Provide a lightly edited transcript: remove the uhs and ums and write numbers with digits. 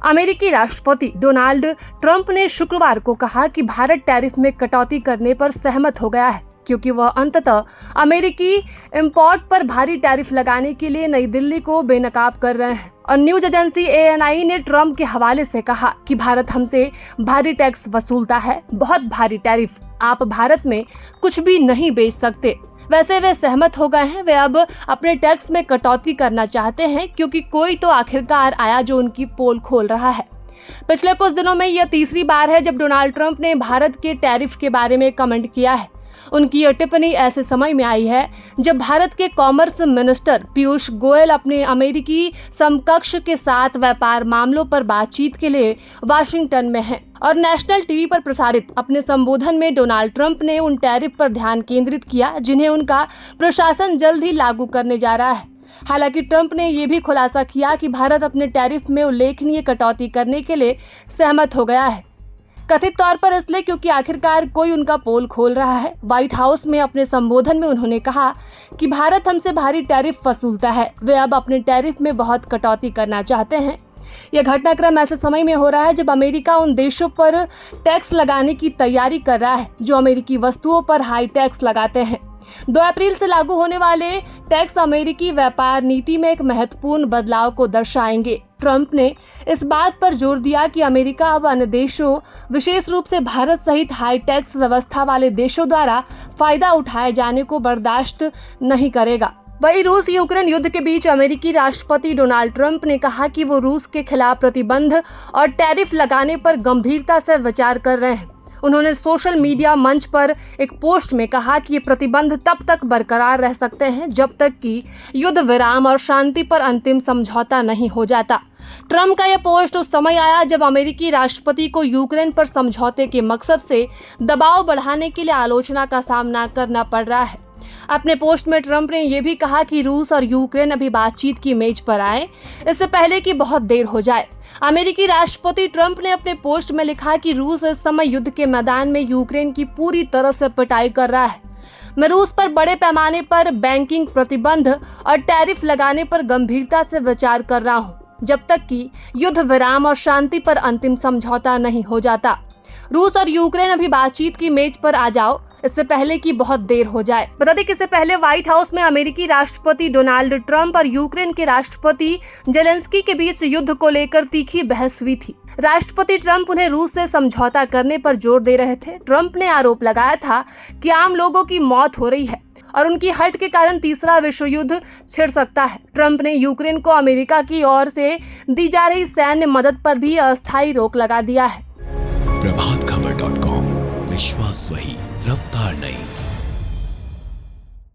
अमेरिकी राष्ट्रपति Donald Trump ने शुक्रवार को कहा कि भारत टैरिफ में कटौती करने पर सहमत हो गया है, क्योंकि वह अंततः अमेरिकी इंपोर्ट पर भारी टैरिफ लगाने के लिए नई दिल्ली को बेनकाब कर रहे हैं। और न्यूज एजेंसी ANI ने ट्रंप के हवाले से कहा कि भारत हमसे भारी टैक्स वसूलता है, बहुत भारी टैरिफ, आप भारत में कुछ भी नहीं बेच सकते। वैसे वे सहमत हो गए हैं, वे अब अपने टैक्स में कटौती करना चाहते हैं, क्योंकि कोई तो आखिरकार आया जो उनकी पोल खोल रहा है। पिछले कुछ दिनों में यह तीसरी बार है जब डोनाल्ड ट्रंप ने भारत के टैरिफ के बारे में कमेंट किया है। उनकी यह टिप्पणी ऐसे समय में आई है जब भारत के कॉमर्स मिनिस्टर पीयूष गोयल अपने अमेरिकी समकक्ष के साथ व्यापार मामलों पर बातचीत के लिए वाशिंगटन में हैं। और नेशनल टीवी पर प्रसारित अपने संबोधन में डोनाल्ड ट्रंप ने उन टैरिफ पर ध्यान केंद्रित किया जिन्हें उनका प्रशासन जल्द ही लागू करने जा रहा है। हालांकि ट्रंप ने यह भी खुलासा किया कि भारत अपने टैरिफ में उल्लेखनीय कटौती करने के लिए सहमत हो गया है, कथित तौर पर इसलिए क्योंकि आखिरकार कोई उनका पोल खोल रहा है। व्हाइट हाउस में अपने संबोधन में उन्होंने कहा कि भारत हमसे भारी टैरिफ वसूलता है, वे अब अपने टैरिफ में बहुत कटौती करना चाहते हैं। यह घटनाक्रम ऐसे समय में हो रहा है जब अमेरिका उन देशों पर टैक्स लगाने की तैयारी कर रहा है जो अमेरिकी वस्तुओं पर हाई टैक्स लगाते हैं। 2 अप्रैल से लागू होने वाले टैक्स अमेरिकी व्यापार नीति में एक महत्वपूर्ण बदलाव को दर्शाएंगे। ट्रंप ने इस बात पर जोर दिया कि अमेरिका अब अन्य देशों, विशेष रूप से भारत सहित हाई टैक्स व्यवस्था वाले देशों द्वारा फायदा उठाए जाने को बर्दाश्त नहीं करेगा। वहीं रूस यूक्रेन युद्ध के बीच अमेरिकी राष्ट्रपति डोनाल्ड ट्रंप ने कहा कि वो रूस के खिलाफ प्रतिबंध और टैरिफ लगाने पर गंभीरता से विचार कर रहे हैं। उन्होंने सोशल मीडिया मंच पर एक पोस्ट में कहा कि ये प्रतिबंध तब तक बरकरार रह सकते हैं जब तक कि युद्ध विराम और शांति पर अंतिम समझौता नहीं हो जाता। ट्रंप का यह पोस्ट उस समय आया जब अमेरिकी राष्ट्रपति को यूक्रेन पर समझौते के मकसद से दबाव बढ़ाने के लिए आलोचना का सामना करना पड़ रहा है। अपने पोस्ट में ट्रंप ने यह भी कहा कि रूस और यूक्रेन अभी बातचीत की मेज पर आए, इससे पहले कि बहुत देर हो जाए। अमेरिकी राष्ट्रपति ट्रंप ने अपने पोस्ट में लिखा कि रूस इस समय युद्ध के मैदान में यूक्रेन की पूरी तरह से पिटाई कर रहा है। मैं रूस पर बड़े पैमाने पर बैंकिंग प्रतिबंध और टैरिफ लगाने पर गंभीरता से विचार कर रहा हूं, जब तक कि युद्ध विराम और शांति पर अंतिम समझौता नहीं हो जाता। रूस और यूक्रेन अभी बातचीत की मेज पर आ जाओ, इससे पहले कि बहुत देर हो जाए। बता दें कि इससे पहले व्हाइट हाउस में अमेरिकी राष्ट्रपति डोनाल्ड ट्रंप और यूक्रेन के राष्ट्रपति जेलेंस्की के बीच युद्ध को लेकर तीखी बहस हुई थी। राष्ट्रपति ट्रंप उन्हें रूस से समझौता करने पर जोर दे रहे थे। ट्रंप ने आरोप लगाया था कि आम लोगों की मौत हो रही है और उनकी हट के कारण तीसरा विश्व युद्ध छिड़ सकता है। ट्रंप ने यूक्रेन को अमेरिका की ओर से दी जा रही सैन्य मदद पर भी अस्थायी रोक लगा दिया है। प्रभातखबर.com